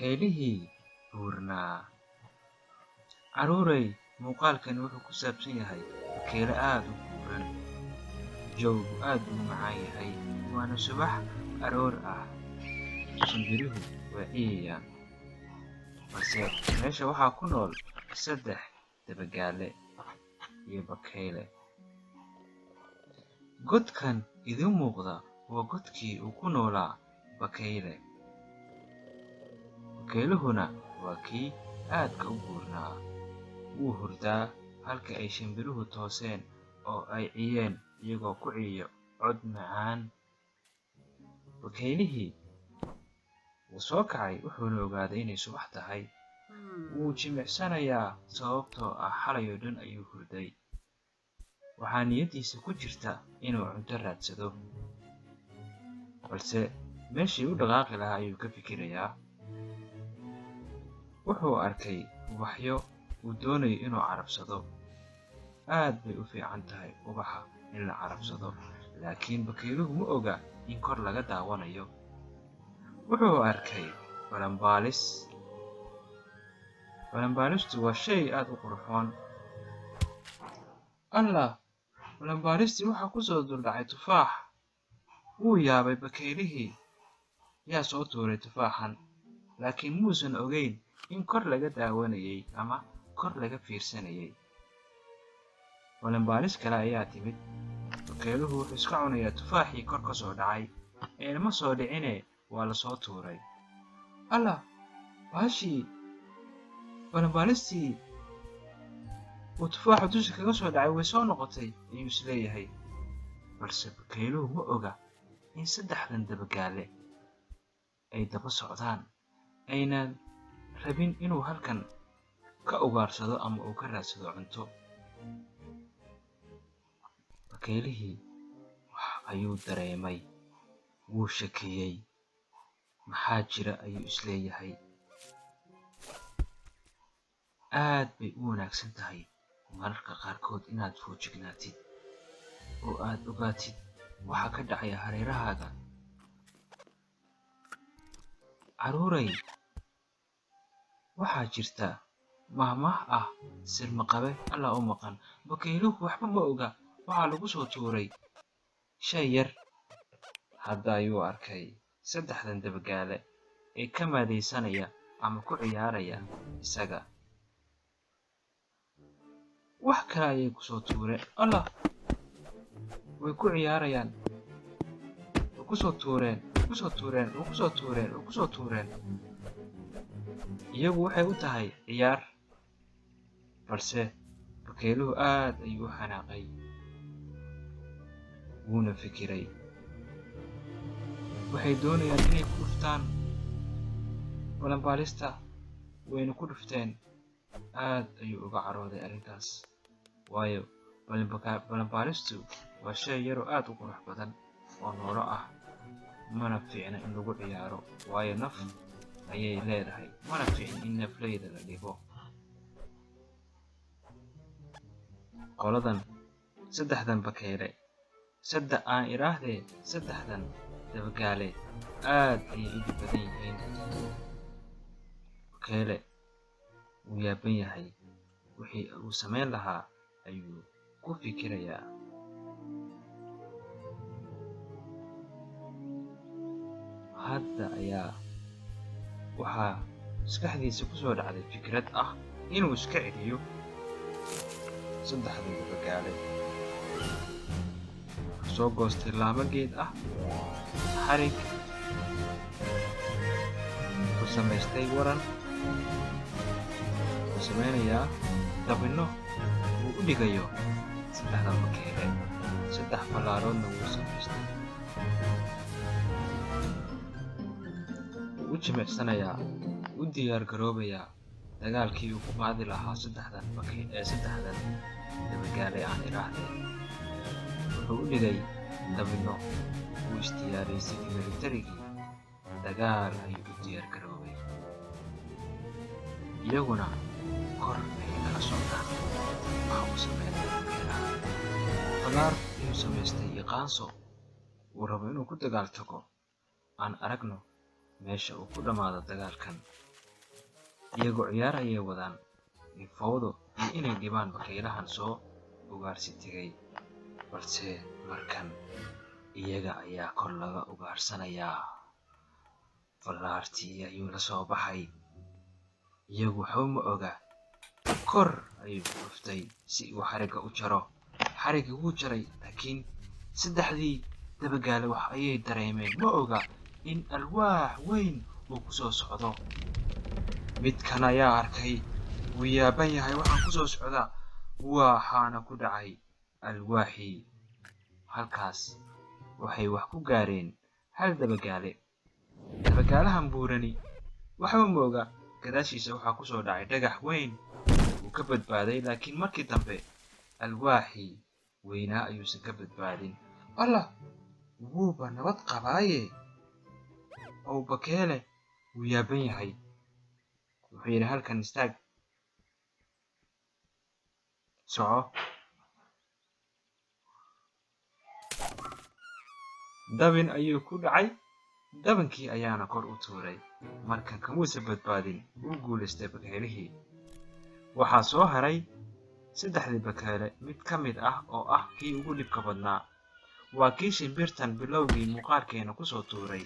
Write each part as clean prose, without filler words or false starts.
bakaylihii buurnaa. Carruurey, muuqaalkani wuxuu ku saabsan yahay bakayle aad u buuran. Jawgu aad u macaan yahay, waana subax aroor ah. Shimbirihu waa ciyayaan, balse meesha waxaa ku nool 3 dabagaale iyo bakayle. Godkan idiin muuqda waa godkii uu ku noolaa bakayle. Bakayluhuna waa kii aadka u buurnaa. Wuu hurdaa halka ay shimbiruhu tooseen oo ay ciyeen iyagoo ku ciyo cod macaan. Bakaylihii wuu soo kacay wuxuuna ogaaday inay subax tahay. Wuu jimicsanayaa sababtoo ah xalay oo dhan ayuu hurday. Waxaa niyadiisa ku jirta inuu cunto raadsado, balse meeshii u dhaqaaqi lahaa ayuu ka fikirayaa. Wuxuu arkay ubaxyo uu doonayo inuu carabsado. Aad bay u fiican tahay ubaxa in la carabsado, laakiin bakayluhu ma oga in kor laga daawanayo. Wuxuu arkay balanbaalis. Balanbaalistu waa shay aad u qurxoon. Allah, balanbaalistii waxaa ku soo duldhacay tufaax. Wuu yaabay bakaylihii. Yaa soo tuuray tufaaxan, laakiin muusan ogeyn in kor laga daawanayay ama kor laga fiirsanayay. Balanbaalis kale ayaa timid. Bakayluhu wuxuu iska cunayaa tufaaxii kor ka soo dhacay. Ma soo dhicine waa la soo tuuray. Allah, baashii balanbaalistii uu tufaaxa dusha kaga soo dhacay way soo noqotay ayuu isleeyahay. Balse bakayluhu ma oga in 3 dabagaale ay daba socdaan, aynan rabin inuu halkan ka ugaarsado ama uu ka raadsado cunto. Bakaylihii wax ayuu dareemay. Wuu shakiyay. Maxaa jira ayuu isleeyahay. Aad bay u wanaagsan tahay mararka qaarkood inaad foojignaatid oo aad ogaatid waxa ka dhacaya hareerahaaga. Carruurey, waxaa jirta mahmaah ah sirmaqabe alla u maqan. Bakayluhu waxba ma oga. Waxaa lagu soo tuuray shay yar. Hadda ayuu arkay 3 dabagaale ee ka maadaysanaya ama ku ciyaaraya isaga. Wax kale ayay ku soo tuureen. Allah, way ku ciyaarayaan. Way ku soo tuureen, way ku soo tuureen, way ku soo tuureen, way ku soo tuureen. Iyagu waxay u tahay ciyaar, balse bakayluhu aad ayuu u xanaaqay. Wuuna fikiray. Waxay doonayaan inay ku dhuftaan balanbaalista, wayna ku dhufteen. Aad ayuu uga carooday arrintaas, waayo balanbaalistu waa shay yar oo aad u qurux badan oo noolo ah. Mana fiicna in lagu ciyaaro, waayo naf ayay leedahay. Mana fiicna in nafleyda la dhibo. Qoladan 3 bakayle, aan iraahdee 3 dabagaale aad ayay u dhib badan yihiin. Bakayle wuu yaaban yahay. Wixii uu samayn lahaa ayuu ku fikirayaa. Hadda ayaa waxaa maskaxdiisa ku soo dhacday fikrad ah inuu iska celiyo 3 dabagaale. Wuxuu soo goostay laamo geed ah, xarig. Wuxuu samaystay waran. Wuxuu samaynayaa dabinno uu u dhigayo 3 bakayle. 3 fallaaroodna wuu samaystay. Wuu u jimicsanayaa, u diyaar garoobayaa dagaalkii uu ku qaadi lahaa 3 dabagaale aan iraahdee. Wuxuu u dhigay dabinno. Wuu isdiyaariyey sidii militarigii. Dagaal ayuu u diyaar garoobay. iyaguna kor ayay kala socdaan. Waxa uu samaynayaa beeraha. Falaar ayuu samaystay iyo qaanso. Wuu rabo inuu ku dagaal tago. Aan aragno meesha uu ku dhammaado dagaalkan. iyagoo ciyaar ayay wadaan fawdo iyo inay dhibaan bakaylahan soo ugaarsi tegay. balse markan iyaga ayaa kor laga ugaarsanayaa. fallaartii ayuu la soo baxay, iyagu waxba ma oga. kor ayuu ku dhuftay si uu xarigga u jaro. xarigga wuu jaray, laakiin saddexdii dabagaale wax ayay dareemeen. ma oga in alwaax weyn uu ku soo socdo. midkan ayaa arkay, wuu yaaban yahay waxaan ku soo socda, waxaana ku dhacay alwaaxii. halkaas waxay wax ku gaareen hal dabagaale. dabagaalahan buurani waxba ma oga, gadaashiisa waxaa ku soo dhacay dhagax weyn. wuu ka badbaaday, laakiin markii dambe alwaaxii weynaa ayuusan ka badbaadin. allah, wuuba nabad qabaaye. oo bakeele wuu yaaban yahay. wuxuu yidhi halkan istaag, soco. dabin ayuu ku dhacay, dabankii ayaana kor u tuuray. markan kamuusa badbaadin, wuu guulaystay bakeelihii. waxaa soo haray saddexdii bakeele mid ka mid ah oo ah kii ugu dhibka badnaa. waa kii shimbirtan bilowgii muuqaalkeena ku soo tuuray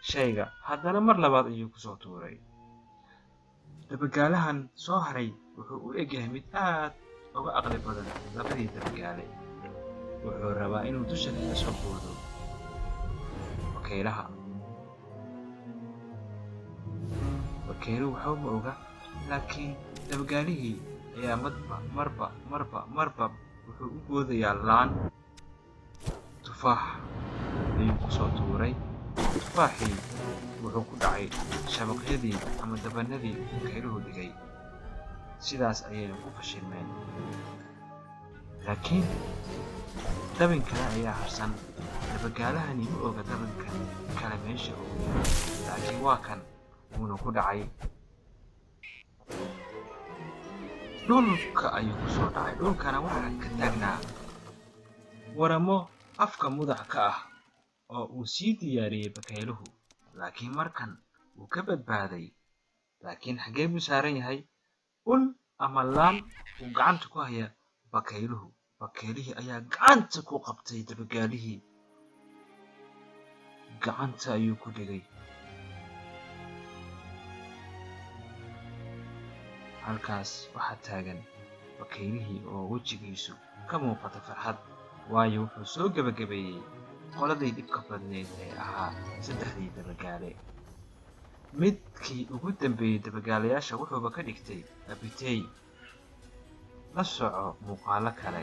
shayga, haddana mar labaad ayuu ku soo tuuray. dabagaalahan soo haray wuxuu u egyahay mid aad uga aqli badan labadii dabagaale. wuxuu rabaa inuu dusha kaga soo boodo bakaylaha. bakayluhu waxba ma oga, laakiin dabagaalihii ayaa marba wuxuu u boodayaa laan. tufaax ayuu ku soo tuuray. tufaaxii wuxuu ku dhacay shabaqyadii ama dabanadii bakayluhu dhigay. sidaas ayayna ku fashilmeen. laakiin dabin kale ayaa harsan. dabagaalahani ma oga dabinkan kale meesha uu yahay, laakiin waa kan wuuna ku dhacay. dhulka ayuu ku soo dhacay. dhulkana waxaa ka taagnaa waramo afka mudax ka ah oo uu sii diyaariyey bakayluhu. laakiin markan wuu ka badbaaday. laakiin xaggee buu saaran yahay? ul ama laan uu gacanta ku haya bakayluhu. bakaylihii ayaa gacanta ku qabtay dabagaalihii. gacanta ayuu ku dhigay. halkaas waxaa taagan bakaylihii oo wejigiisu ka muuqata farxad, waayo wuxuu soo gebagabeeyey qoladii dhibka badneed ee ahaa saddexdii dabagaale. midkii ugu dambeeyey dabagaalayaasha wuxuuba ka dhigtay abitey. la soco muuqaalo kale.